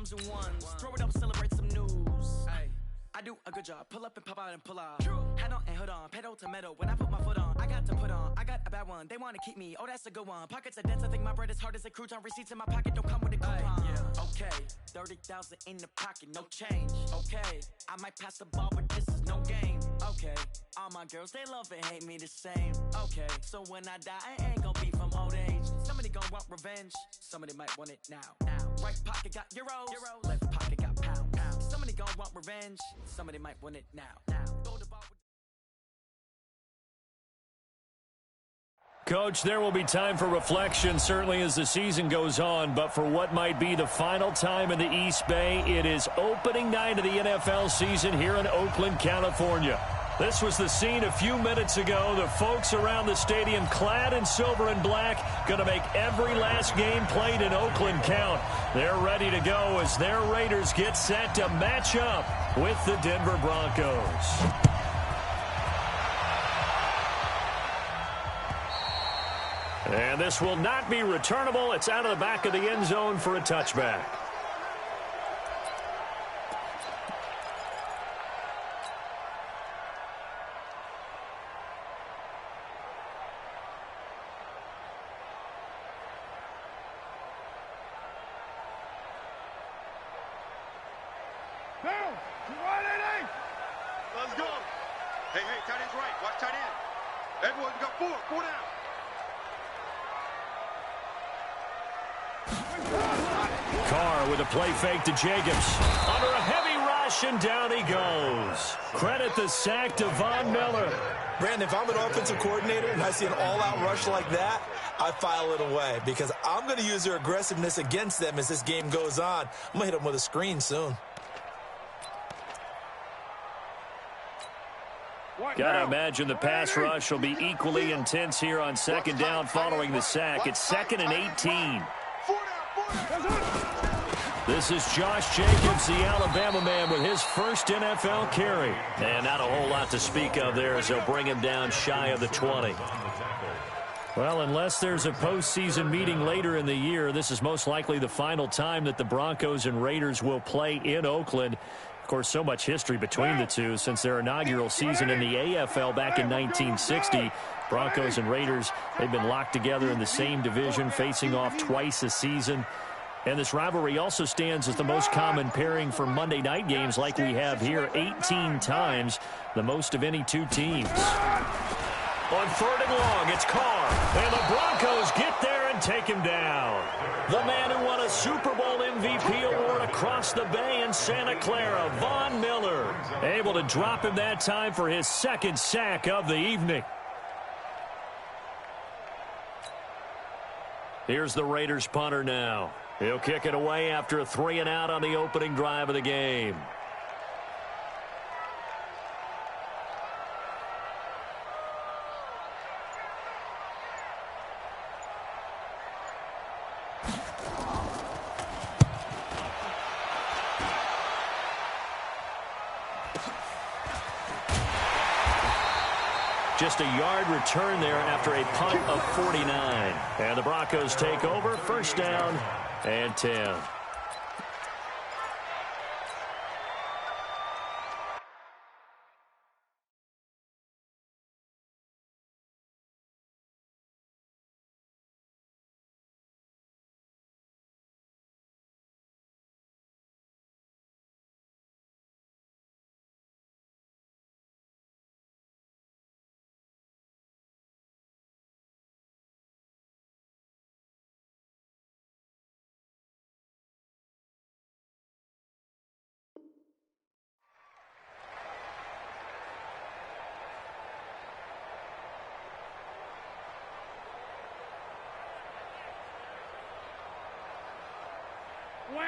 twos and ones. Throw it up, celebrate some news. Ay, I do a good job. Pull up and pop out and pull out. Head on and hood on, pedal to metal. When I put my foot on, I got to put on. I got a bad one. They want to keep me. Oh, that's a good one. Pockets are dense. I think my bread is hard as a crouton. Receipts in my pocket don't come with a coupon. Yeah. Okay, 30,000 in the pocket, no change. Okay, I might pass the ball, but this is no game. Okay, all my girls, they love and hate me the same. Okay, so when I die, I ain't gonna be from old age. Somebody gonna want revenge. Somebody might want it now. Right pocket got euros. Left pocket got pounds. Somebody gonna want revenge. Somebody might want it now. Coach, there will be time for reflection, certainly as the season goes on, but for what might be the final time in the East Bay, it is opening night of the NFL season here in Oakland, California. This was the scene a few minutes ago. The folks around the stadium clad in silver and black going to make every last game played in Oakland count. They're ready to go as their Raiders get set to match up with the Denver Broncos. And this will not be returnable. It's out of the back of the end zone for a touchback. Let's go. Hey, tight end's right. Watch tight end. Everyone, we got four down. Carr with a play fake to Jacobs. Under a heavy rush, and down he goes. Credit the sack to Von Miller. Brandon, if I'm an offensive coordinator and I see an all-out rush like that, I file it away because I'm going to use their aggressiveness against them as this game goes on. I'm going to hit them with a screen soon. Got to imagine the pass rush will be equally intense here on second down following the sack. It's 2nd and 18. This is Josh Jacobs, the Alabama man, with his first NFL carry. And not a whole lot to speak of there as they'll bring him down shy of the 20. Well, unless there's a postseason meeting later in the year, this is most likely the final time that the Broncos and Raiders will play in Oakland. Of course, so much history between the two since their inaugural season in the AFL back in 1960. Broncos and Raiders, they've been locked together in the same division, facing off twice a season. And this rivalry also stands as the most common pairing for Monday night games like we have here, 18 times, the most of any two teams. On 3rd and long, it's Carr, and the Broncos get there and take him down. The man who won a Super Bowl MVP award across the bay in Santa Clara, Von Miller, able to drop him that time for his second sack of the evening. Here's the Raiders punter now. He'll kick it away after a 3-and-out on the opening drive of the game. Just a yard return there after a punt of 49. And the Broncos take over, 1st down and 10.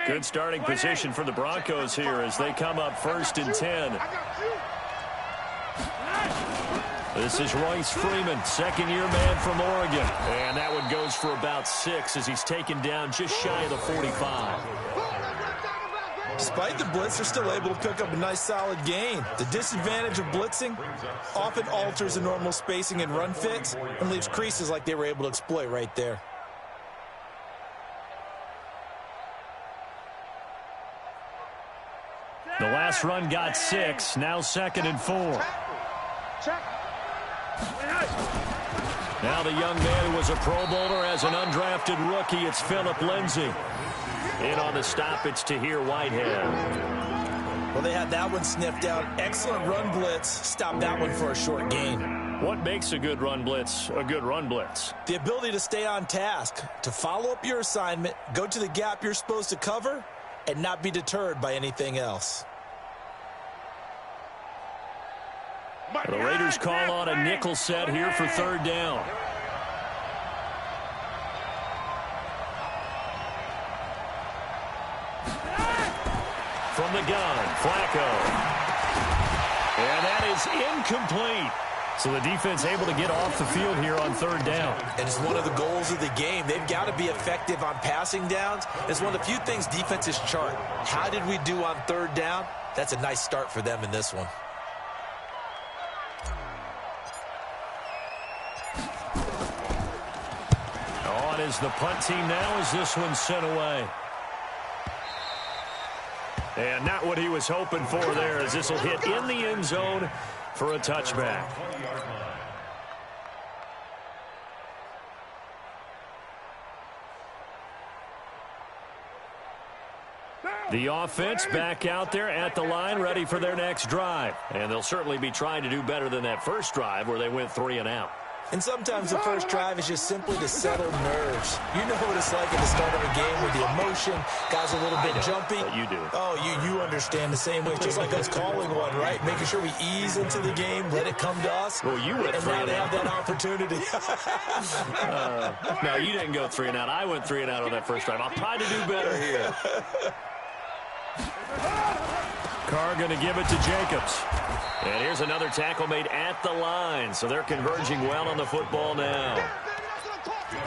Good starting position for the Broncos here as they come up 1st and 10. This is Royce Freeman, second-year man from Oregon. And that one goes for about 6 as he's taken down just shy of the 45. Despite the blitz, they're still able to pick up a nice solid gain. The disadvantage of blitzing often alters the normal spacing and run fits and leaves creases like they were able to exploit right there. The last run got 6. Now 2nd and 4. Now the young man who was a Pro Bowler as an undrafted rookie, it's Philip Lindsay. In on the stop, it's Tahir Whitehead. Well, they had that one sniffed out. Excellent run blitz. Stopped that one for a short gain. What makes a good run blitz a good run blitz? The ability to stay on task, to follow up your assignment, go to the gap you're supposed to cover, and not be deterred by anything else. The Raiders call on a nickel set here for 3rd down. From the gun, Flacco. And that is incomplete. So the defense able to get off the field here on 3rd down. And it's one of the goals of the game. They've got to be effective on passing downs. It's one of the few things defenses chart. How did we do on 3rd down? That's a nice start for them in this one. On is the punt team now as this one's sent away. And not what he was hoping for there, as this will hit in the end zone for a touchback. The offense back out there at the line, ready for their next drive. And they'll certainly be trying to do better than that first drive where they went 3 and out. And sometimes the first drive is just simply to settle nerves. You know what it's like at the start of a game with the emotion. Guys a little bit jumpy. You do. Oh, you understand the same way. It's just like us calling one, right? Making sure we ease into the game, let it come to us. Well, you went and 3 now and they out. have that opportunity. No, you didn't go 3 and out. I went 3 and out on that first drive. I'll try to do better here. Carr going to give it to Jacobs. And here's another tackle made at the line. So they're converging well on the football now.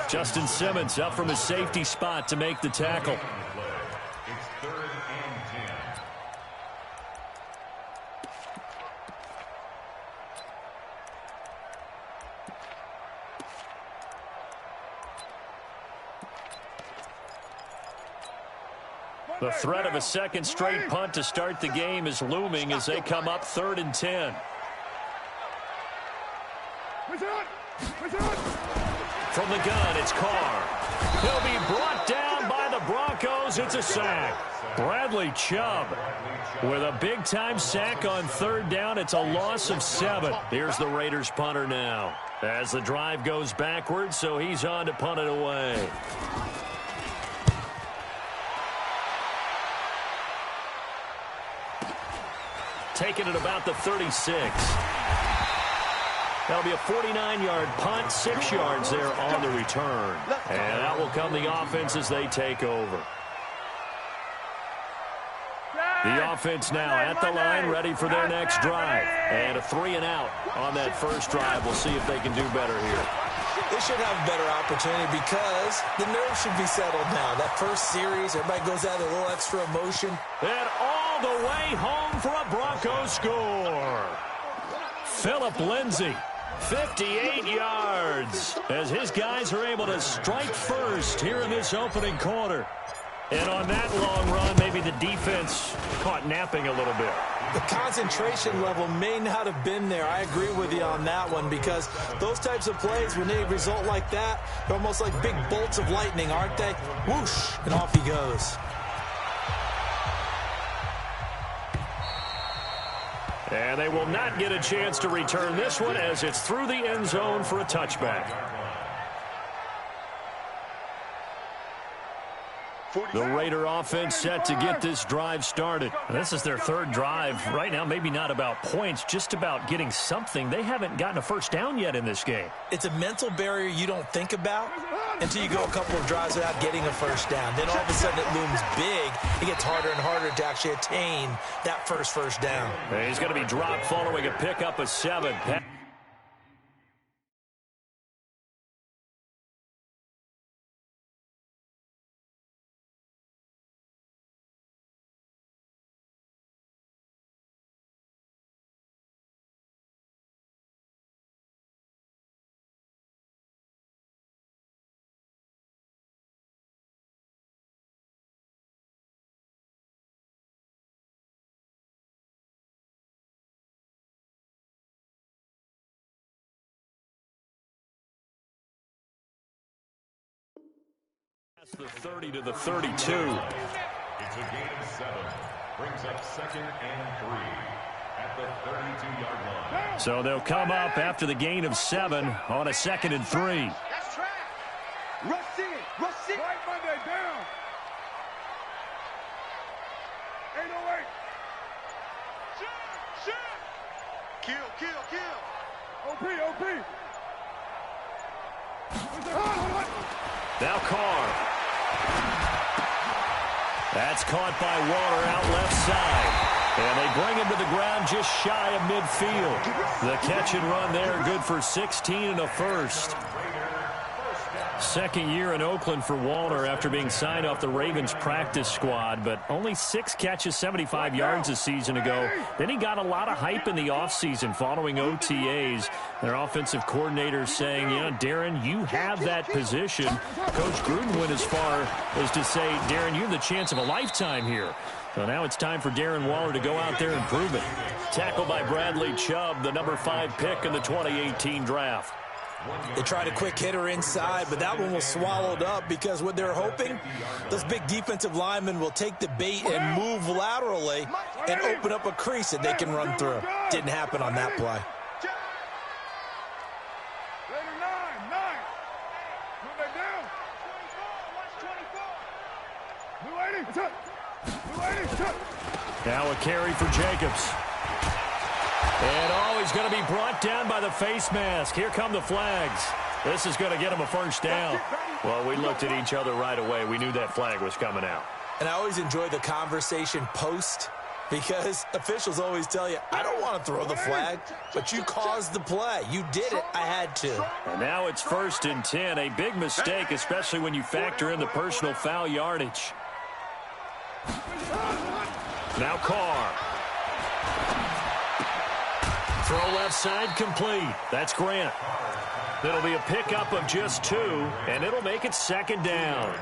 Justin Simmons up from his safety spot to make the tackle. The threat of a second straight punt to start the game is looming as they come up 3rd and 10. From the gun, it's Carr. He'll be brought down by the Broncos. It's a sack. Bradley Chubb with a big-time sack on 3rd down. It's a loss of 7. Here's the Raiders punter now as the drive goes backwards, so he's on to punt it away. Taking it about the 36. That'll be a 49-yard punt, 6 yards there on the return. And that will come the offense as they take over. The offense now at the line, ready for their next drive. And a 3 and out on that first drive. We'll see if they can do better here. They should have a better opportunity because the nerves should be settled now. That first series, everybody goes out with a little extra emotion. And all the way home for a Broncos score. Philip Lindsay, 58 yards, as his guys are able to strike first here in this opening quarter. And on that long run, maybe the defense caught napping a little bit. The concentration level may not have been there. I agree with you on that one because those types of plays, when they result like that, they're almost like big bolts of lightning, aren't they? Whoosh, and off he goes. And they will not get a chance to return this one as it's through the end zone for a touchback. The Raider offense set to get this drive started. This is their 3rd drive. Right now, maybe not about points, just about getting something. They haven't gotten a first down yet in this game. It's a mental barrier you don't think about until you go a couple of drives without getting a first down. Then all of a sudden it looms big. It gets harder and harder to actually attain that first down. He's going to be dropped following a pickup of 7. The 30 to the 32. It's a gain of 7. Brings up 2nd and 3 at the 32-yard line. So they'll come up after the gain of 7 on a 2nd and 3. That's track. Rush it. Rush it. Right Monday down. 808. Kill. OP. Now Carr. That's caught by Waller out left side. And they bring him to the ground just shy of midfield. The catch and run there, good for 16 and a first. Second year in Oakland for Waller after being signed off the Ravens practice squad, but only 6 catches, 75 yards a season ago. Then he got a lot of hype in the offseason following OTAs. Their offensive coordinator saying, Darren, you have that position. Coach Gruden went as far as to say, Darren, you have the chance of a lifetime here. So now it's time for Darren Waller to go out there and prove it. Tackled by Bradley Chubb, the number 5 pick in the 2018 draft. They tried a quick hitter inside, but that one was swallowed up because what they're hoping, those big defensive linemen will take the bait and move laterally and open up a crease that they can run through. Didn't happen on that play. Now a carry for Jacobs. And he's going to be brought down by the face mask. Here come the flags. This is going to get him a first down. Well, we looked at each other right away. We knew that flag was coming out. And I always enjoy the conversation post because officials always tell you, I don't want to throw the flag, but you caused the play. You did it. I had to. And now it's 1st and 10. A big mistake, especially when you factor in the personal foul yardage. Now Carr. Throw left side complete. That's Grant. It'll be a pickup of just 2, and it'll make it 2nd down.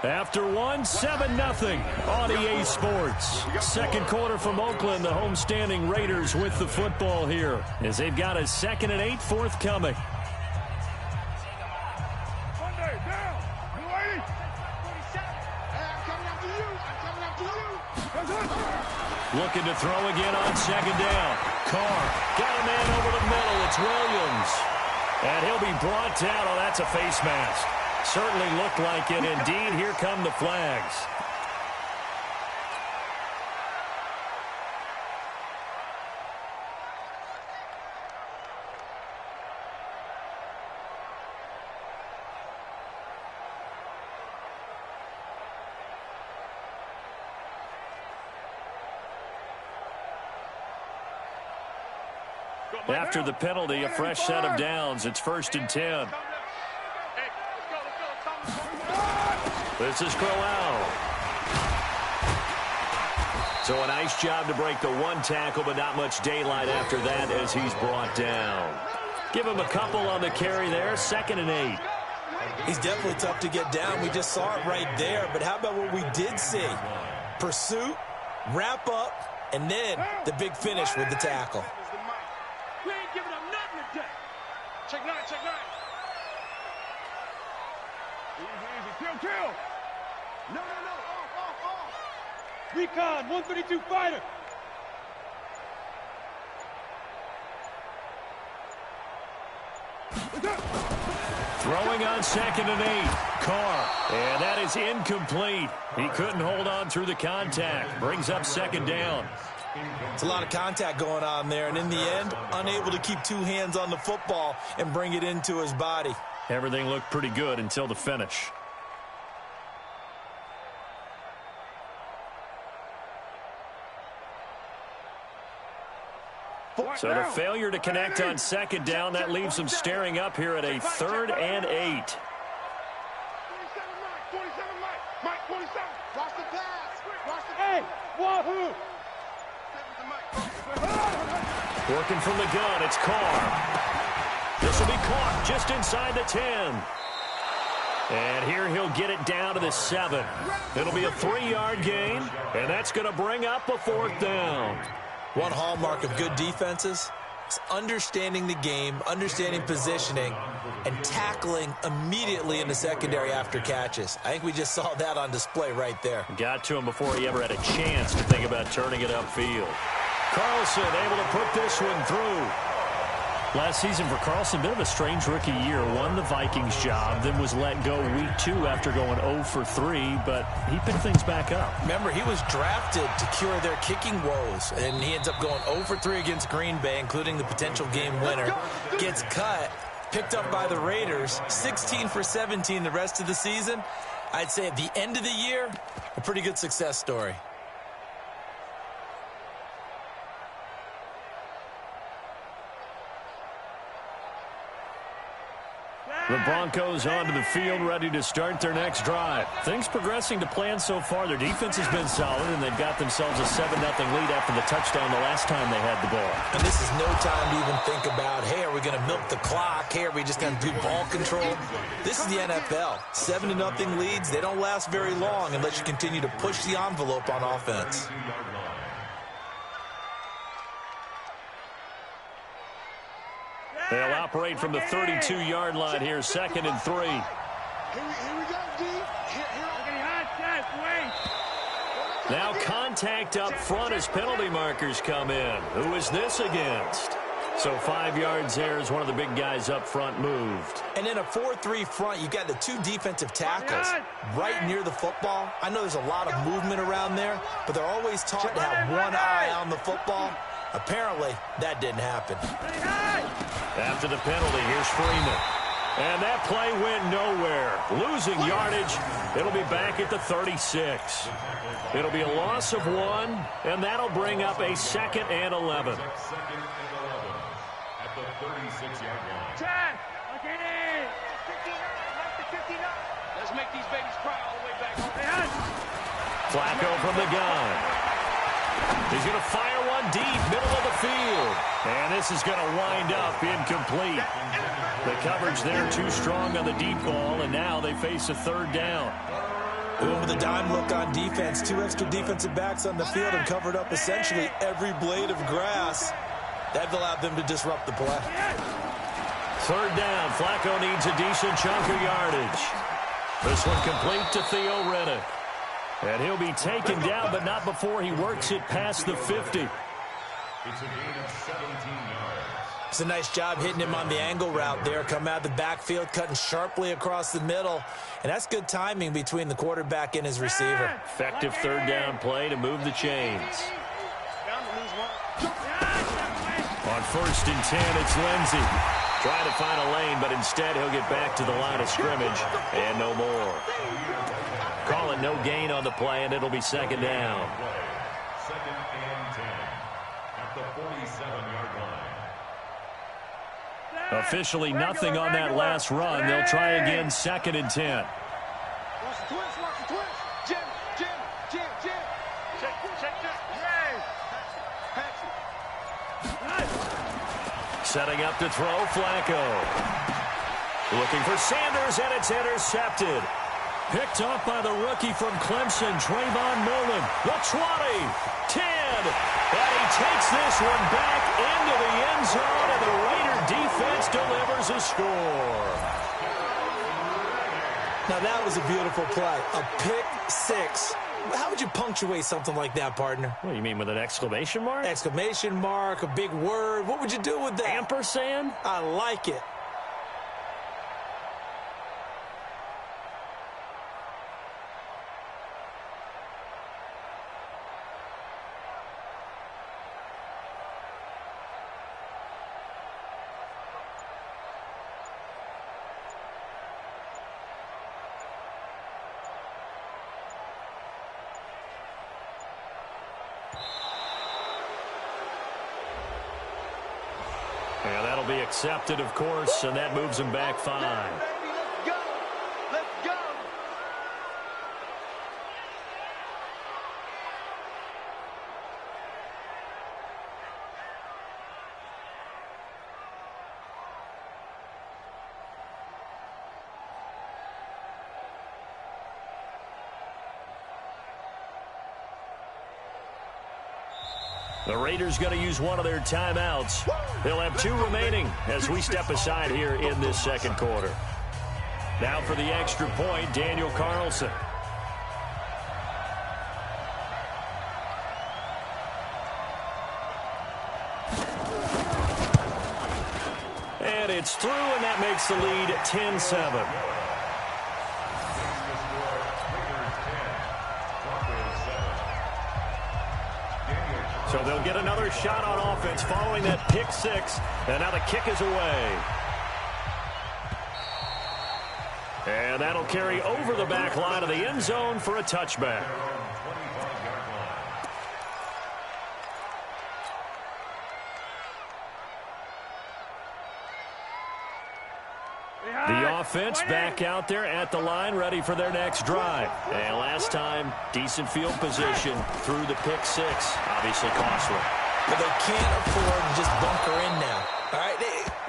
After 1, 7-0 on EA Sports. Second quarter from Oakland, the homestanding Raiders with the football here as they've got a 2nd and 8 forthcoming. Looking to throw again on 2nd down. Carr got a man over the middle. It's Williams. And he'll be brought down. Oh, that's a face mask. Certainly looked like it. Indeed, here come the flags. After the penalty, a fresh set of downs. It's 1st and 10. This is Crowell. So a nice job to break the 1 tackle, but not much daylight after that as he's brought down. Give him a couple on the carry there. 2nd and 8. He's definitely tough to get down. We just saw it right there. But how about what we did see? Pursuit, wrap up, and then the big finish with the tackle. We ain't giving up nothing today. Check 9. Easy. Kill. No. Off. Recon, 132 fighter. Throwing on 2nd and 8. Carr. And that is incomplete. He couldn't hold on through the contact. Brings up 2nd down. It's a lot of contact going on there, and in the end, unable to keep 2 hands on the football and bring it into his body. Everything looked pretty good until the finish. So the failure to connect on 2nd down, that leaves them staring up here at a 3rd and 8. 27 Mike. 27. Watch the pass. Hey, wahoo! Working from the gun, it's Carr. This will be caught just inside the 10. And here he'll get it down to the 7. It'll be a 3-yard gain, and that's going to bring up a 4th down. One hallmark of good defenses, is understanding the game, understanding positioning, and tackling immediately in the secondary after catches. I think we just saw that on display right there. Got to him before he ever had a chance to think about turning it upfield. Carlson able to put this one through. Last season for Carlson, bit of a strange rookie year. Won the Vikings job, then was let go week 2 after going 0 for 3, but he picked things back up. Remember, he was drafted to cure their kicking woes, and he ends up going 0 for 3 against Green Bay, including the potential game winner. Gets cut, picked up by the Raiders, 16 for 17 the rest of the season. I'd say at the end of the year, a pretty good success story. The Broncos onto the field, ready to start their next drive. Things progressing to plan so far. Their defense has been solid, and they've got themselves a 7-0 lead after the touchdown the last time they had the ball. And this is no time to even think about, hey, are we going to milk the clock? Hey, are we just going to do ball control? This is the NFL. 7-0 leads, they don't last very long unless you continue to push the envelope on offense. They'll operate from the 32-yard line here, 2nd and 3. Here we go, D. Now contact up front as penalty markers come in. Who is this against? So 5 yards there as one of the big guys up front moved. And in a 4-3 front, you got the 2 defensive tackles right near the football. I know there's a lot of movement around there, but they're always taught to have one eye on the football. Apparently, that didn't happen. After the penalty, here's Freeman. And that play went nowhere. Losing yardage. It'll be back at the 36. It'll be a loss of 1, and that'll bring up a 2nd and 11. At the 36-yard line. Let's make these babies cry all the way back home. Flacco from the gun. He's going to fire one deep, middle of the field. And this is going to wind up incomplete. The coverage there too strong on the deep ball, and now they face a 3rd down. With a dime look on defense, 2 extra defensive backs on the field and covered up essentially every blade of grass. That allowed them to disrupt the play. 3rd down. Flacco needs a decent chunk of yardage. This one complete to Theo Riddick. And he'll be taken down, but not before he works it past the 50. It's a gain of 17 yards. It's a nice job hitting him on the angle route there. Come out of the backfield, cutting sharply across the middle. And that's good timing between the quarterback and his receiver. Effective 3rd down play to move the chains. On 1st and 10, it's Lindsey. Trying to find a lane, but instead he'll get back to the line of scrimmage and no more. Call it no gain on the play, and it'll be 2nd down. 2nd and 10 at the 47-yard line. Officially nothing on that last run. They'll try again, 2nd and 10. Watch the twist, watch the twist. Jim. Setting up to throw, Flacco. Looking for Sanders, and it's intercepted. Picked off by the rookie from Clemson, Trayvon Mullen. The 20, 10, and he takes this one back into the end zone, and the Raider defense delivers a score. Now that was a beautiful play. A pick 6. How would you punctuate something like that, partner? What do you mean, with an exclamation mark? Exclamation mark, a big word. What would you do with that? Ampersand? I like it. Yeah, that'll be accepted, of course, and that moves him back 5. Let's go. Let's go. The Raiders going to use one of their timeouts. They'll have 2 remaining as we step aside here in this second quarter. Now for the extra point, Daniel Carlson. And it's through, and that makes the lead 10-7. So they'll get another shot on offense following that pick 6, and now the kick is away. And that'll carry over the back line of the end zone for a touchback. The offense back out there at the line, ready for their next drive. And last time, decent field position through the pick 6. Obviously costly. But they can't afford to just bunker in now. All right,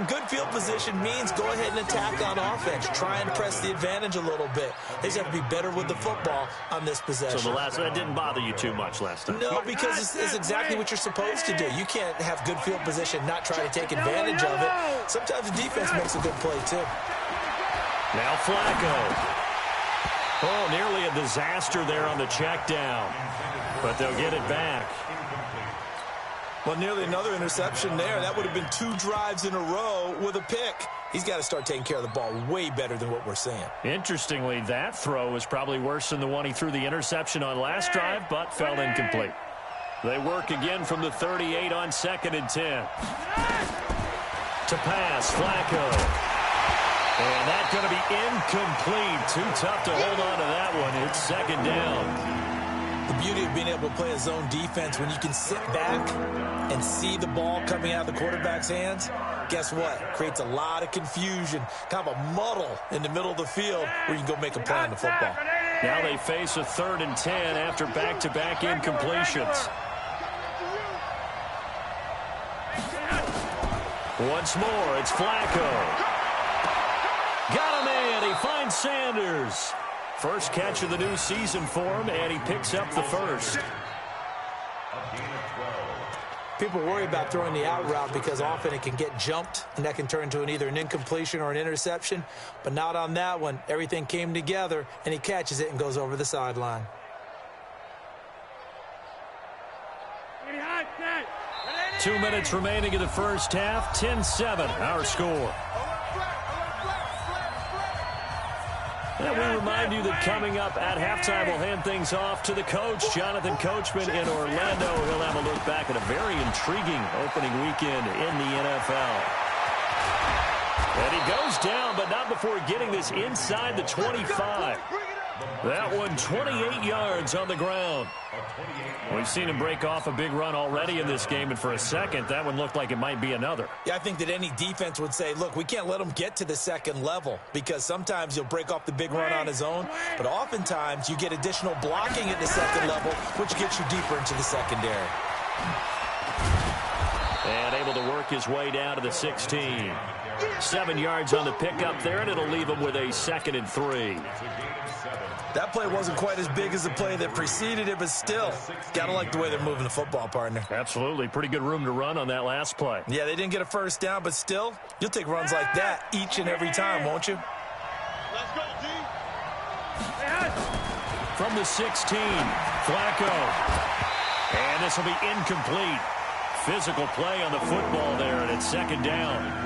good field position means go ahead and attack on offense. Try and press the advantage a little bit. They just have to be better with the football on this possession. So that didn't bother you too much last time? No, because it's exactly what you're supposed to do. You can't have good field position, not try to take advantage of it. Sometimes the defense makes a good play, too. Now Flacco. Oh, nearly a disaster there on the check down. But they'll get it back. Well, nearly another interception there. That would have been 2 drives in a row with a pick. He's got to start taking care of the ball way better than what we're seeing. Interestingly, that throw was probably worse than the one he threw the interception on last drive, but fell incomplete. They work again from the 38 on 2nd and 10. To pass, Flacco. And that's going to be incomplete. Too tough to hold on to that one. It's 2nd down. The beauty of being able to play a zone defense, when you can sit back and see the ball coming out of the quarterback's hands, guess what? Creates a lot of confusion, kind of a muddle in the middle of the field where you can go make a play on the football. Now they face a 3rd and 10 after back-to-back incompletions. Once more, it's Flacco. Got a man. He finds Sanders. First catch of the new season for him, and he picks up the first. People worry about throwing the out route because often it can get jumped, and that can turn into either an incompletion or an interception. But not on that one. Everything came together, and he catches it and goes over the sideline. Two minutes remaining in the first half. 10-7, our score. And we remind you that coming up at halftime, we'll hand things off to the coach, Jonathan Coachman in Orlando. He'll have a look back at a very intriguing opening weekend in the NFL. And he goes down, but not before getting this inside the 25. That one 28 yards on the ground. We've seen him break off a big run already in this game, and for a second, that one looked like it might be another. Yeah, I think that any defense would say, look, we can't let him get to the second level because sometimes he'll break off the big run on his own, but oftentimes you get additional blocking at the second level, which gets you deeper into the secondary. And able to work his way down to the 16. 7 yards on the pickup there, and it'll leave him with a 2nd and 3. That play wasn't quite as big as the play that preceded it, but still, gotta like the way they're moving the football, partner. Absolutely. Pretty good room to run on that last play. Yeah, they didn't get a first down, but still, you'll take runs like that each and every time, won't you? Let's go, D. From the 16, Flacco. And this will be incomplete. Physical play on the football there, and it's 2nd down.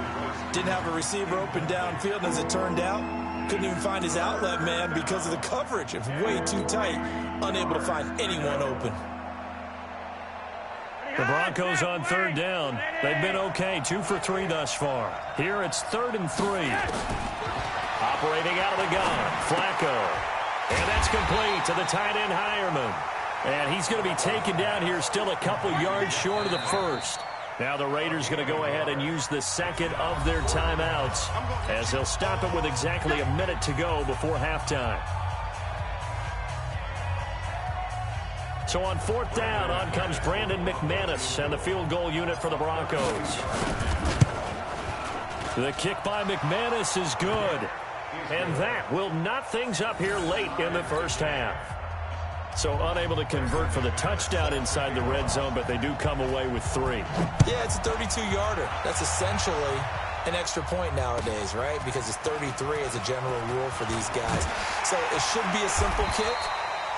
Didn't have a receiver open downfield, and as it turned out, couldn't even find his outlet man because of the coverage. It's way too tight, unable to find anyone open. The Broncos on 3rd down. They've been okay, 2 for 3 thus far. Here it's 3rd and 3. Operating out of the gun, Flacco. And that's complete to the tight end, Hireman. And he's going to be taken down here still a couple yards short of the first. Now the Raiders going to go ahead and use the 2nd of their timeouts as they'll stop it with exactly a minute to go before halftime. So on 4th down, on comes Brandon McManus and the field goal unit for the Broncos. The kick by McManus is good. And that will knot things up here late in the first half. So unable to convert for the touchdown inside the red zone, but they do come away with 3. Yeah, it's a 32-yarder. That's essentially an extra point nowadays, right? Because it's 33 as a general rule for these guys. So it should be a simple kick.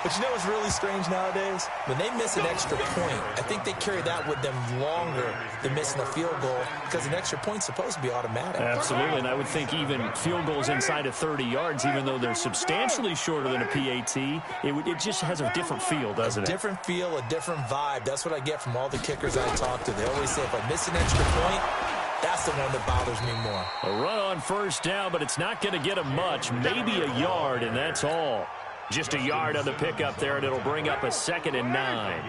But you know what's really strange nowadays? When they miss an extra point, I think they carry that with them longer than missing a field goal because an extra point's supposed to be automatic. Absolutely, and I would think even field goals inside of 30 yards, even though they're substantially shorter than a PAT, it just has a different feel, doesn't it? A different feel, a different vibe. That's what I get from all the kickers I talk to. They always say, if I miss an extra point, that's the one that bothers me more. A run on first down, but it's not going to get him much, maybe a yard, and that's all. Just a yard on the pickup there, and it'll bring up a 2nd and 9.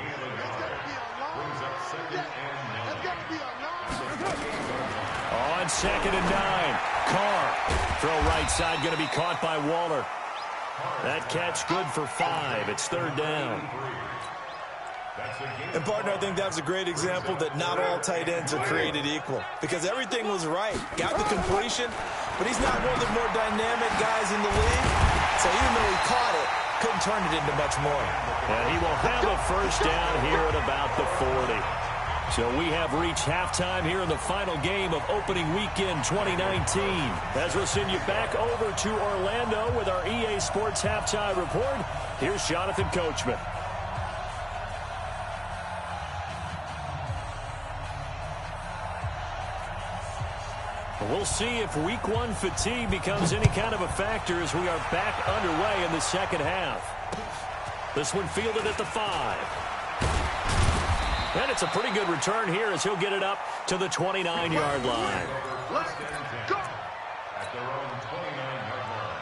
On 2nd and 9, Carr. Throw right side, going to be caught by Waller. That catch good for 5. It's 3rd down. And, partner, I think that was a great example that not all tight ends are created equal because everything was right. Got the completion, but he's not one of the more dynamic guys in the league. So even though he caught it, couldn't turn it into much more. And he will have a first down here at about the 40. So we have reached halftime here in the final game of opening weekend 2019. As we'll send you back over to Orlando with our EA Sports Halftime Report, here's Jonathan Coachman. We'll see if week 1 fatigue becomes any kind of a factor as we are back underway in the second half. This one fielded at the 5. And it's a pretty good return here as he'll get it up to the 29-yard line. Let's go. At their own 29-yard line.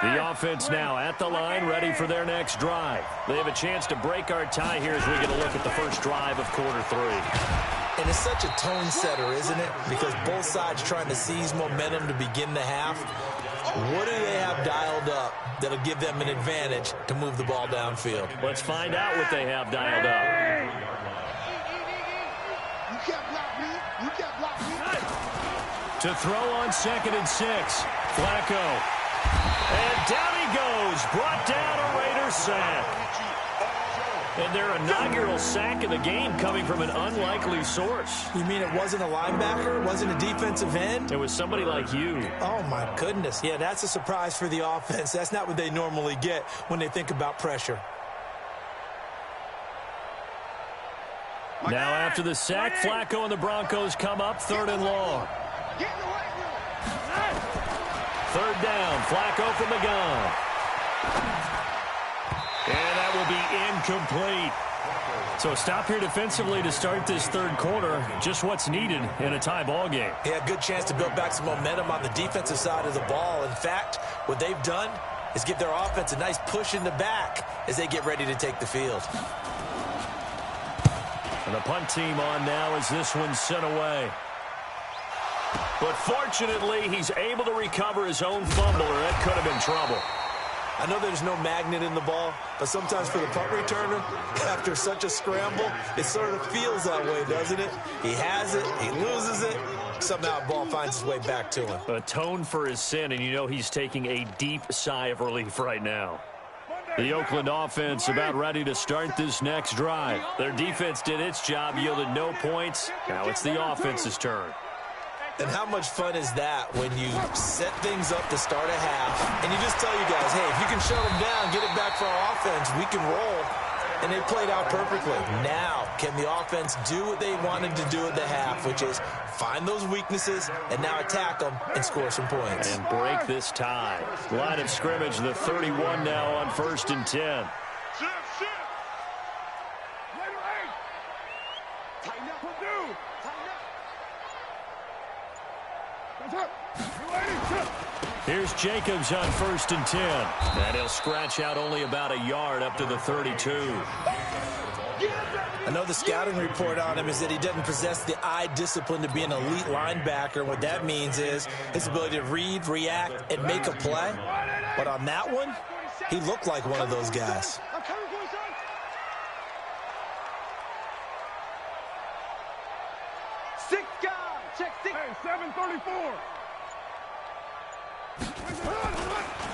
The offense now at the line, ready for their next drive. They have a chance to break our tie here as we get a look at the first drive of quarter 3. And it's such a tone setter, isn't it? Because both sides trying to seize momentum to begin the half. What do they have dialed up that'll give them an advantage to move the ball downfield? Let's find out what they have dialed up. You can't block me. You can't block me. To throw on 2nd and 6, Flacco. And down he goes, brought down a Raiders sack. And their inaugural sack of the game coming from an unlikely source. You mean it wasn't a linebacker? It wasn't a defensive end? It was somebody like you. Oh, my goodness. Yeah, that's a surprise for the offense. That's not what they normally get when they think about pressure. Now after the sack, Flacco and the Broncos come up 3rd and long. 3rd down, Flacco from the gun. And that will be incomplete. So stop here defensively to start this 3rd quarter. Just what's needed in a tie ball game. Yeah, good chance to build back some momentum on the defensive side of the ball. In fact, what they've done is give their offense a nice push in the back as they get ready to take the field. And the punt team on now as this one's sent away. But fortunately, he's able to recover his own fumble, or that could have been trouble. I know there's no magnet in the ball, but sometimes for the punt returner, after such a scramble, it sort of feels that way, doesn't it? He has it, he loses it, somehow the ball finds its way back to him. Atone for his sin, and you know he's taking a deep sigh of relief right now. The Oakland offense about ready to start this next drive. Their defense did its job, yielded no points. Now it's the offense's turn. And how much fun is that when you set things up to start a half and you just tell you guys, hey, if you can shut them down, get it back for our offense, we can roll. And they played out perfectly. Now, can the offense do what they wanted to do at the half, which is find those weaknesses and now attack them and score some points. And break this tie. Line of scrimmage, the 31 now on 1st and 10. Here's Jacobs on 1st and 10. And he'll scratch out only about a yard up to the 32. I know the scouting report on him is that he doesn't possess the eye discipline to be an elite linebacker. What that means is his ability to read, react, and make a play. But on that one, he looked like one of those guys. Six guys, check six. Hey, 734.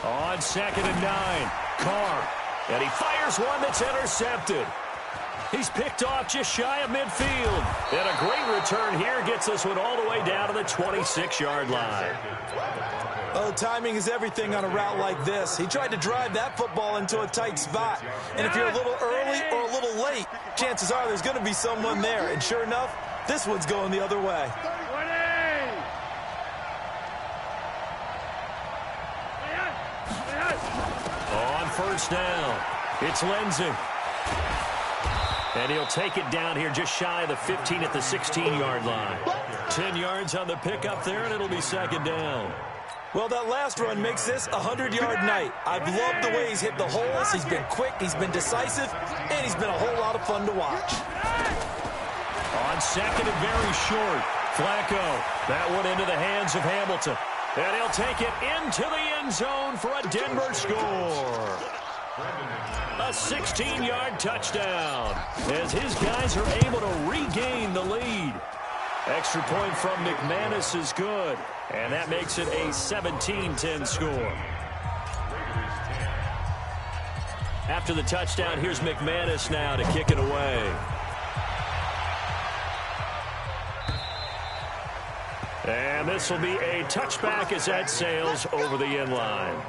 On 2nd and 9, Carr. And he fires one that's intercepted. He's picked off just shy of midfield. And a great return here gets this one all the way down to the 26-yard line. Oh, timing is everything on a route like this. He tried to drive that football into a tight spot. And if you're a little early or a little late, chances are there's going to be someone there. And sure enough, this one's going the other way. On first down, it's Lindsay. And he'll take it down here just shy of the 15 at the 16-yard line. 10 yards on the pickup there, and it'll be 2nd down. Well, that last run makes this a 100-yard night. I've loved the way he's hit the holes. He's been quick, he's been decisive, and he's been a whole lot of fun to watch. On 2nd and very short, Flacco. That one into the hands of Hamilton. And he'll take it into the end zone for a Denver score. A 16-yard touchdown as his guys are able to regain the lead. Extra point from McManus is good, and that makes it a 17-10 score. After the touchdown, here's McManus now to kick it away. And this will be a touchback as that sails over the end line.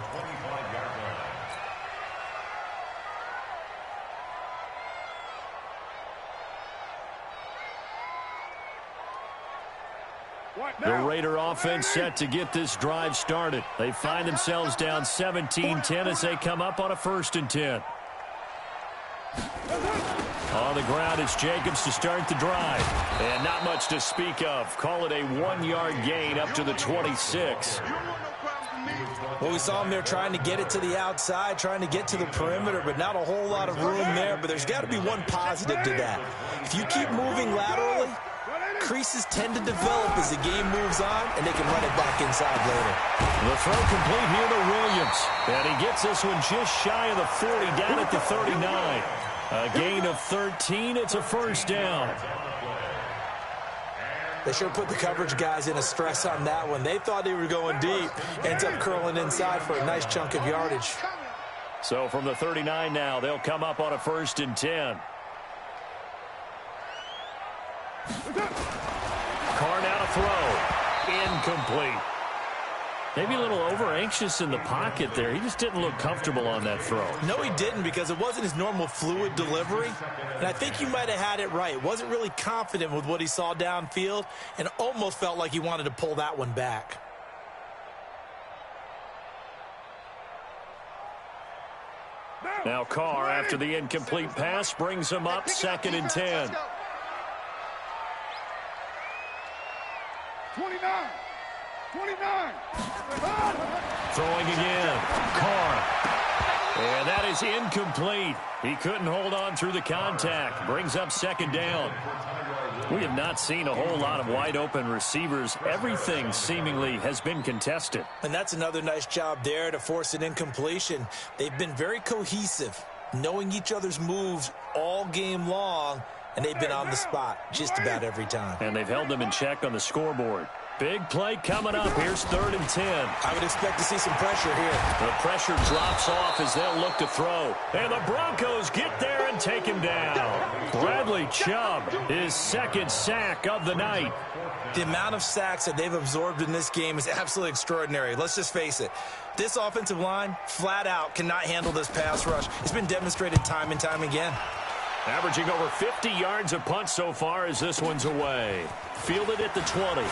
The Raider offense set to get this drive started. They find themselves down 17-10 as they come up on a 1st and 10. On the ground, it's Jacobs to start the drive. And not much to speak of. Call it a 1-yard gain up to the 26. Well, we saw him there trying to get it to the outside, trying to get to the perimeter, but not a whole lot of room there. But there's got to be one positive to that. If you keep moving laterally, creases tend to develop as the game moves on, and they can run it back inside later. The throw complete here to Williams. And he gets this one just shy of the 40, down at the 39. A gain of 13. It's a 1st down. They sure put the coverage guys in a stress on that one. They thought they were going deep. Ends up curling inside for a nice chunk of yardage. So from the 39 now, they'll come up on a 1st and 10. Carr now to throw. Incomplete. Maybe a little over-anxious in the pocket there. He just didn't look comfortable on that throw. No, he didn't, because it wasn't his normal fluid delivery. And I think you might have had it right. Wasn't really confident with what he saw downfield and almost felt like he wanted to pull that one back. Now Carr, after the incomplete pass, brings him up 2nd and 10. 29. Throwing again. Carr. And that is incomplete. He couldn't hold on through the contact. Brings up 2nd down. We have not seen a whole lot of wide-open receivers. Everything seemingly has been contested. And that's another nice job there to force an incompletion. They've been very cohesive, knowing each other's moves all game long, and they've been on the spot just about every time. And they've held them in check on the scoreboard. Big play coming up. Here's 3rd and 10. I would expect to see some pressure here. The pressure drops off as they'll look to throw. And the Broncos get there and take him down. Bradley Chubb, his 2nd sack of the night. The amount of sacks that they've absorbed in this game is absolutely extraordinary. Let's just face it. This offensive line, flat out, cannot handle this pass rush. It's been demonstrated time and time again. Averaging over 50 yards a punt so far as this one's away. Fielded at the 20.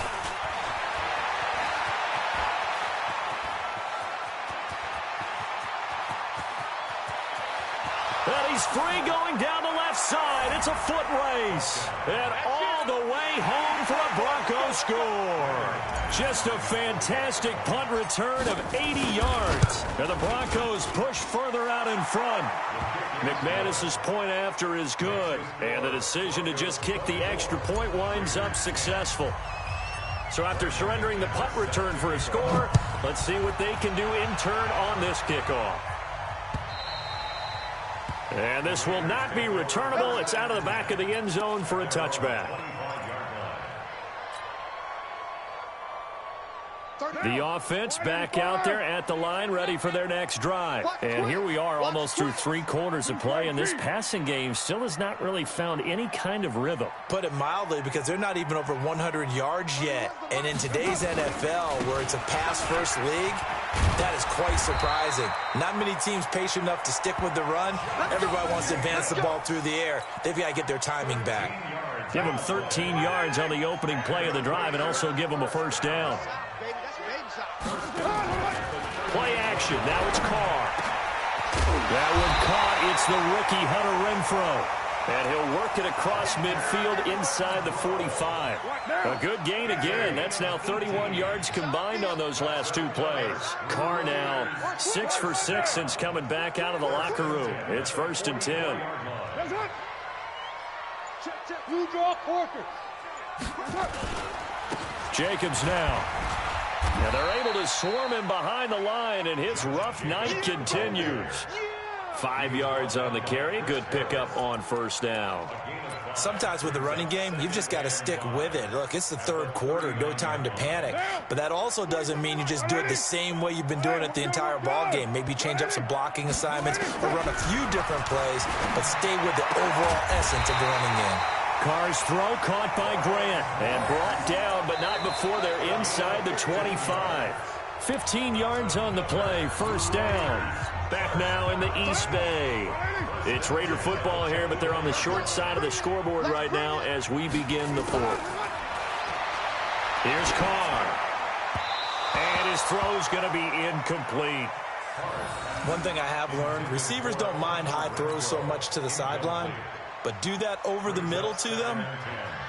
And he's free going down the left side. It's a foot race. And all the way home for a Broncos score. Just a fantastic punt return of 80 yards. And the Broncos push further out in front. McManus's point after is good. And the decision to just kick the extra point winds up successful. So after surrendering the punt return for a score, let's see what they can do in turn on this kickoff. And this will not be returnable. It's out of the back of the end zone for a touchback. The offense back out there at the line, ready for their next drive. And here we are almost through 3 quarters of play, and this passing game still has not really found any kind of rhythm. Put it mildly, because they're not even over 100 yards yet. And in today's NFL, where it's a pass-first league, that is quite surprising. Not many teams patient enough to stick with the run. Everybody wants to advance the ball through the air. They've got to get their timing back. Give them 13 yards on the opening play of the drive and also give them a first down. Play action. Now it's Carr. That one caught. It's the rookie Hunter Renfrow. And he'll work it across midfield inside the 45. A good gain again. That's now 31 yards combined on those last 2 plays. Carr now 6 for 6 since coming back out of the locker room. It's 1st and 10. You draw quarter. Jacobs now. And they're able to swarm him behind the line, and his rough night continues. 5 yards on the carry. Good pickup on first down. Sometimes with the running game, you've just got to stick with it. Look, it's the 3rd quarter, no time to panic. But that also doesn't mean you just do it the same way you've been doing it the entire ball game. Maybe change up some blocking assignments or run a few different plays, but stay with the overall essence of the running game. Carr's throw caught by Grant and brought down, but not before they're inside the 25. 15 yards on the play, first down. Back now in the East Bay. It's Raider football here, but they're on the short side of the scoreboard right now as we begin the 4th. Here's Carr. And his throw's going to be incomplete. One thing I have learned, receivers don't mind high throws so much to the sideline, but do that over the middle to them,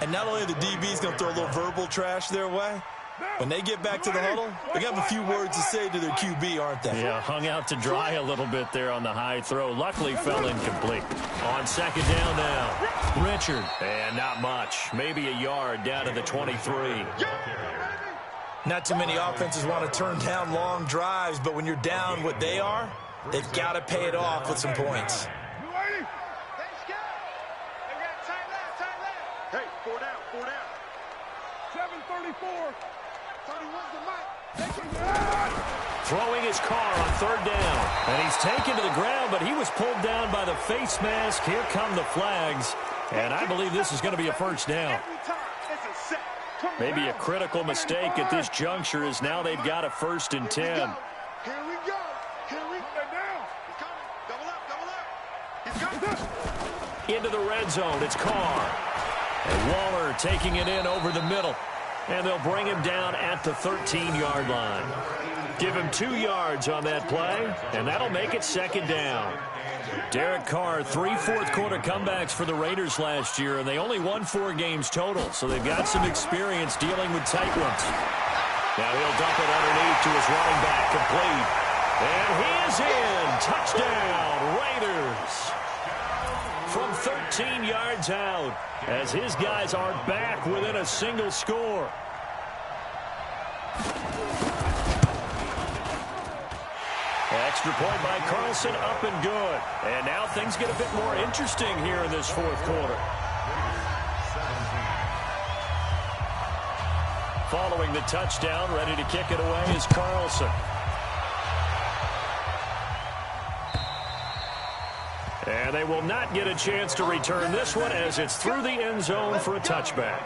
and not only are the DBs going to throw a little verbal trash their way, when they get back to the huddle, they have a few words to say to their QB, aren't they? Yeah, hung out to dry a little bit there on the high throw. Luckily fell incomplete. On 2nd down now, Richard. And not much. Maybe a yard down to the 23. Not too many offenses want to turn down long drives, but when you're down what they are, they've got to pay it off with some points. Hey, 4 down, 4 down. 7:34. 31's the mic. Throwing his Carr on 3rd down. And he's taken to the ground, but he was pulled down by the face mask. Here come the flags. And I believe this is going to be a first down. Maybe a critical mistake at this juncture is now they've got a 1st and 10. Here we go. Here we go. Down. He's coming. Double up, double up. He's coming. Into the red zone. It's Carr. And Waller taking it in over the middle. And they'll bring him down at the 13-yard line. Give him 2 yards on that play, and that'll make it 2nd down. Derek Carr, 3 fourth-quarter comebacks for the Raiders last year, and they only won 4 games total, so they've got some experience dealing with tight ones. Now he'll dump it underneath to his running back, complete. And he is in. Touchdown, Raiders. From 13 yards out, as his guys are back within a single score. Extra point by Carlson, up and good. And now things get a bit more interesting here in this 4th quarter. Following the touchdown, ready to kick it away is Carlson. And they will not get a chance to return this one as it's through the end zone for a touchback.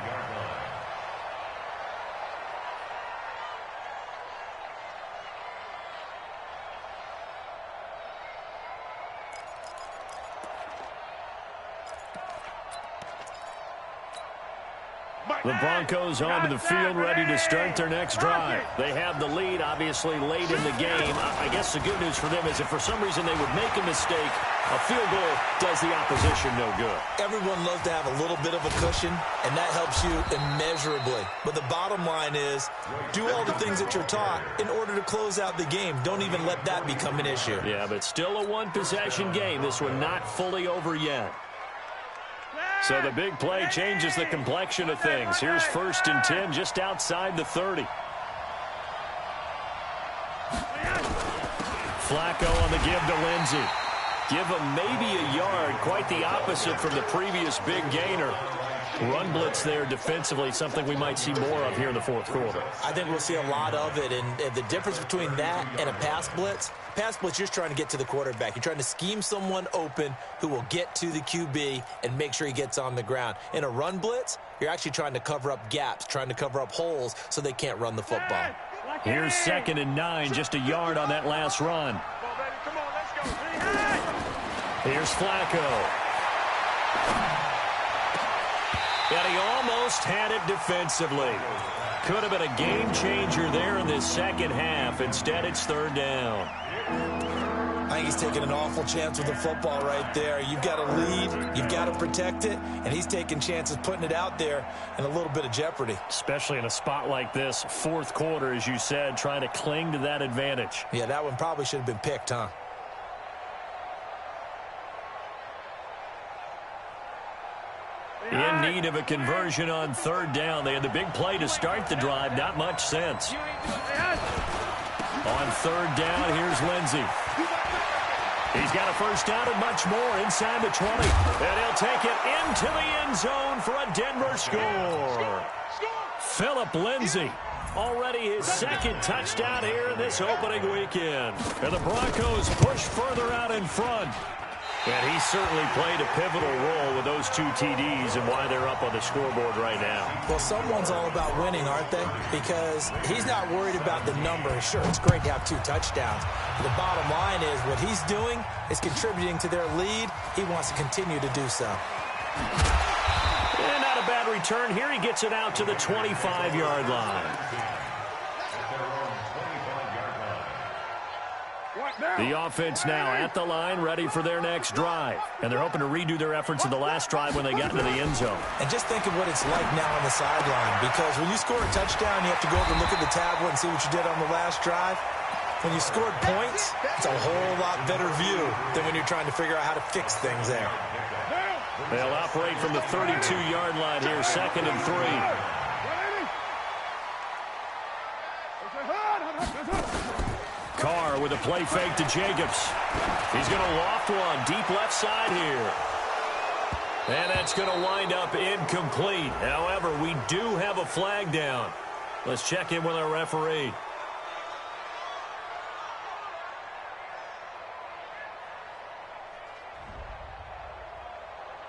The Broncos onto the field, ready to start their next drive. They have the lead, obviously, late in the game. I guess the good news for them is if for some reason they would make a mistake, a field goal does the opposition no good. Everyone loves to have a little bit of a cushion, and that helps you immeasurably. But the bottom line is, do all the things that you're taught in order to close out the game. Don't even let that become an issue. Yeah, but still a one-possession game. This one not fully over yet. So the big play changes the complexion of things. Here's 1st and 10 just outside the 30. Flacco on the give to Lindsey. Give him maybe a yard, quite the opposite from the previous big gainer. Run blitz there defensively, something we might see more of here in the fourth quarter. I think we'll see a lot of it, and the difference between that and a pass blitz, you're just trying to get to the quarterback. You're trying to scheme someone open who will get to the QB and make sure he gets on the ground. In a run blitz, you're actually trying to cover up gaps, trying to cover up holes so they can't run the football. Here's 2nd and 9, just a yard on that last run. Come on, let's go. Here's Flacco. And he almost had it defensively. Could have been a game changer there in this second half. Instead, it's 3rd down. I think he's taking an awful chance with the football right there. You've got to lead, you've got to protect it, and he's taking chances putting it out there in a little bit of jeopardy. Especially in a spot like this, fourth quarter, as you said, trying to cling to that advantage. Yeah, that one probably should have been picked, huh? In need of a conversion on 3rd down. They had the big play to start the drive. Not much sense. On 3rd down, here's Lindsey. He's got a first down and much more inside the 20. And he'll take it into the end zone for a Denver score. Phillip Lindsey, already his 2nd touchdown here in this opening weekend. And the Broncos push further out in front. And he certainly played a pivotal role with those 2 TDs and why they're up on the scoreboard right now. Well, someone's all about winning, aren't they? Because he's not worried about the numbers. Sure, it's great to have 2 touchdowns. But the bottom line is what he's doing is contributing to their lead. He wants to continue to do so. And not a bad return here. He gets it out to the 25-yard line. The offense now at the line, ready for their next drive. And they're hoping to redo their efforts in the last drive when they got into the end zone. And just think of what it's like now on the sideline. Because when you score a touchdown, you have to go over and look at the tablet and see what you did on the last drive. When you scored points, it's a whole lot better view than when you're trying to figure out how to fix things there. They'll operate from the 32-yard line here, 2nd and 3. Carr with a play fake to Jacobs. He's going to loft one deep left side here. And that's going to wind up incomplete. However, we do have a flag down. Let's check in with our referee.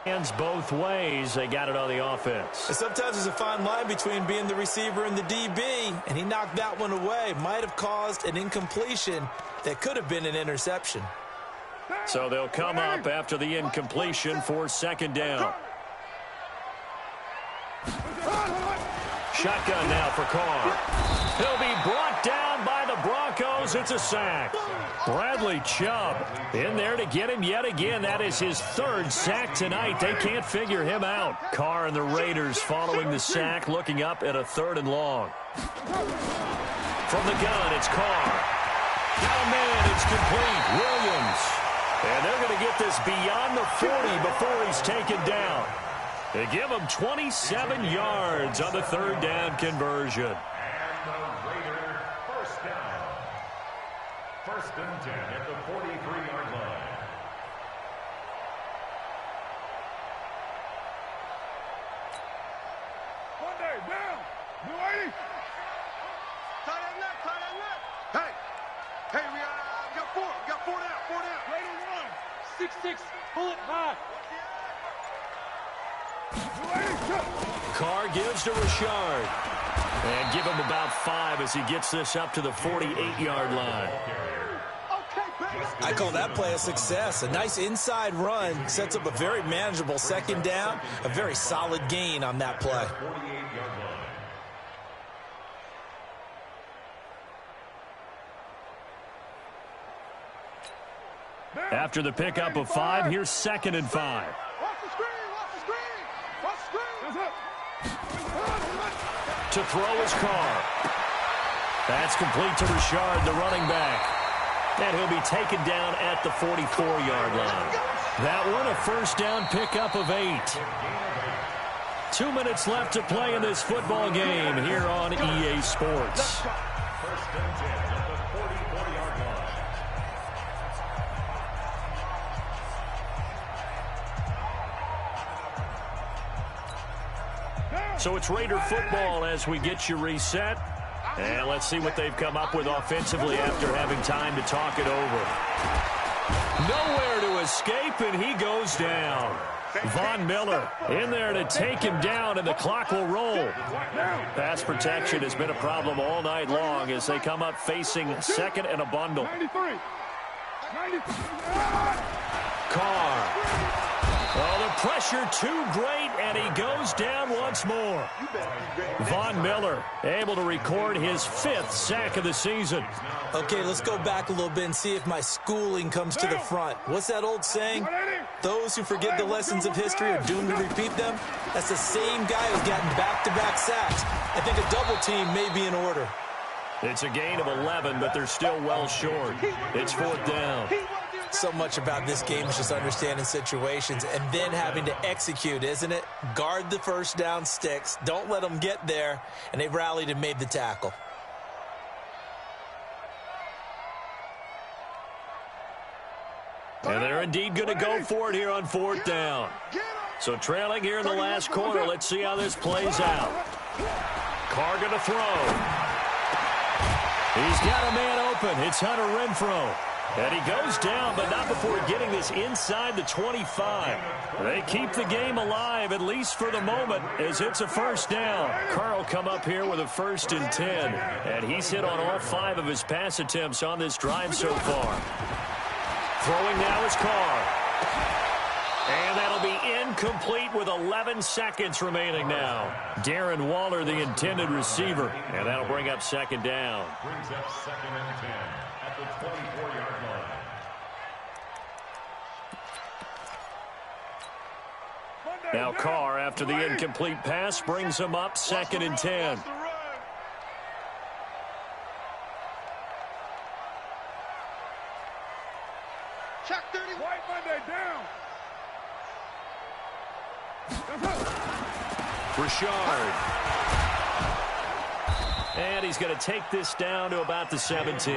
Hands both ways. They got it on the offense. And sometimes there's a fine line between being the receiver and the DB, and he knocked that one away. Might have caused an incompletion that could have been an interception. So they'll come up after the incompletion for 2nd down. Shotgun now for Carr. He'll be brought down by the Broncos. It's a sack. Bradley Chubb in there to get him yet again. That is his 3rd sack tonight. They can't figure him out. Carr and the Raiders following the sack, looking up at a 3rd and long. From the gun, it's Carr. Got a man, it's complete. Williams. And they're going to get this beyond the 40 before he's taken down. They give him 27 yards on the 3rd down conversion. And the Raider first down. 1st and 10 at the 43-yard line. Monday, down. New 80. Tie that net, tie that net. Hey, we got 4. We got 4 down, 4 down. Raider 1. 6-6, pull it high. Carr gives to Richard. And give him about 5 as he gets this up to the 48-yard line. I call that play a success. A nice inside run sets up a very manageable 2nd down. A very solid gain on that play. After the pickup of 5, here's 2nd and 5. To throw is Carr. That's complete to Richard, the running back. And he'll be taken down at the 44-yard line. That one, a 1st down pickup of 8. 2 minutes left to play in this football game here on EA Sports. 1st and 10 at the 44-yard line. So it's Raider football as we get you reset. And let's see what they've come up with offensively after having time to talk it over. Nowhere to escape, and he goes down. Von Miller in there to take him down, and the clock will roll. Pass protection has been a problem all night long as they come up facing second and a bundle. Carr. Oh, the pressure too great, and he goes down once more. Von Miller able to record his 5th sack of the season. Okay, let's go back a little bit and see if my schooling comes to the front. What's that old saying? Those who forget the lessons of history are doomed to repeat them. That's the same guy who's gotten back-to-back sacks. I think a double team may be in order. It's a gain of 11, but they're still well short. It's 4th down. So much about this game is just understanding situations and then having to execute, isn't it? Guard the first down sticks. Don't let them get there. And they rallied and made the tackle. And they're indeed going to go for it here on 4th down. So trailing here in the last quarter. Let's see how this plays out. Carr going to throw. He's got a man open. It's Hunter Renfrow. And he goes down, but not before getting this inside the 25. They keep the game alive, at least for the moment, as it's a 1st down. Carr come up here with a 1st and 10. And he's hit on all 5 of his pass attempts on this drive so far. Throwing now is Carr. And that'll be incomplete with 11 seconds remaining now. Darren Waller, the intended receiver. And that'll bring up 2nd down. Brings up 2nd and 10 at the 24-yard line. Now Carr, after the incomplete pass, brings him up 2nd and 10. Check 30. White Monday down. Richard. And he's going to take this down to about the 17.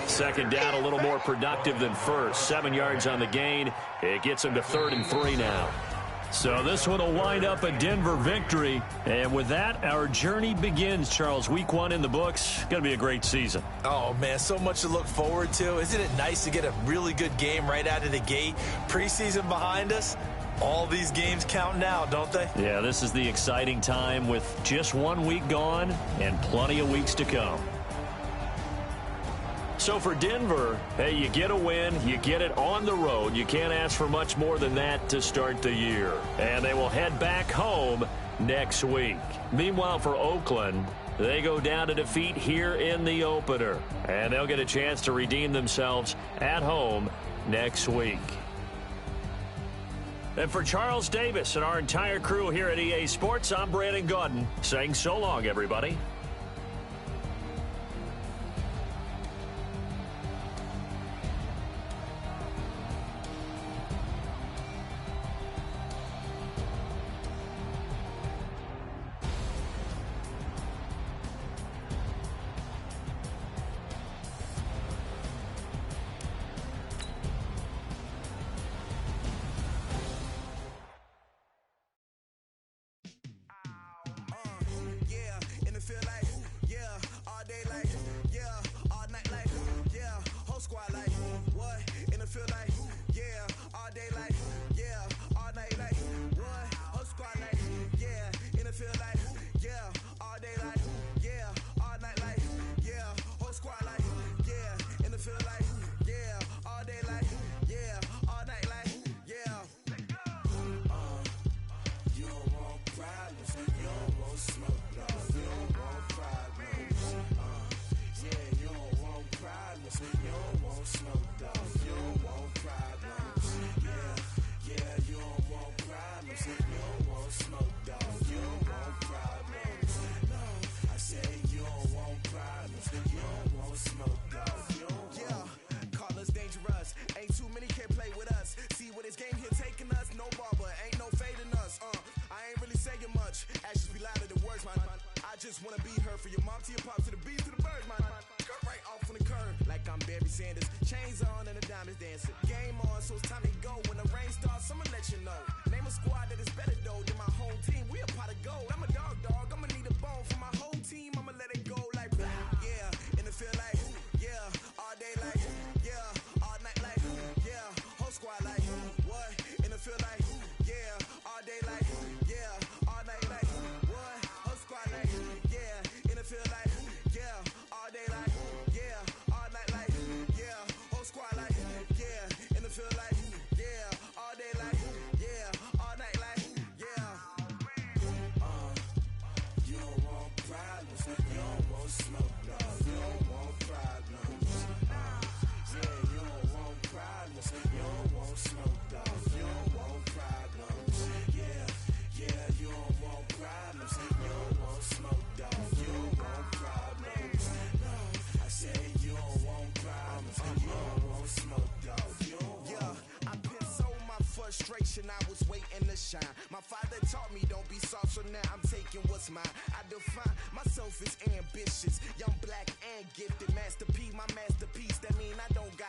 2nd down, a little more productive than first. 7 yards on the gain. It gets him to 3rd and 3 now. So this one will wind up a Denver victory. And with that, our journey begins, Charles. Week 1 in the books. Going to be a great season. Oh, man, so much to look forward to. Isn't it nice to get a really good game right out of the gate? Preseason behind us. All these games count now, don't they? Yeah, this is the exciting time with just 1 week gone and plenty of weeks to come. So for Denver, hey, you get a win, you get it on the road. You can't ask for much more than that to start the year. And they will head back home next week. Meanwhile, for Oakland, they go down to defeat here in the opener. And they'll get a chance to redeem themselves at home next week. And for Charles Davis and our entire crew here at EA Sports, I'm Brandon Gaudin saying so long, everybody. You don't want smoke, dog. You don't want problems. Sanders. Chains on and the diamonds dancing. Game on, so it's time to go. When the rain starts, I'ma let you know. Name a squad that is better though than my home team. We a pot of gold. I'm a dog. I'ma need a bone for my whole team. I'ma let it go like, yeah. In the field like, yeah. All day like, yeah. All night like, yeah. Whole squad like, what? In the field like, yeah. All day like, yeah. All night like, what? Whole squad like, yeah. In the field like, yeah. All day like, yeah. All night like, yeah. Whole squad like, yeah. In the field like, yeah. All day like, yeah. All night like, yeah. You don't want problems, you don't want smoke, no. You don't want problems. Yeah, you don't want problems, you don't want smoke, dog. You don't want problems. Yeah, you don't want problems, you don't want smoke, dog. You don't want problems. No, I said you don't want problems, you don't want smoke, dog. You don't want. Yeah, I been so my frustration, I was waiting to shine. My father taught me don't be soft, so now I'm taking what's mine. I define myself as ambitious, young, black, and gifted. Master P, my masterpiece. That mean I don't got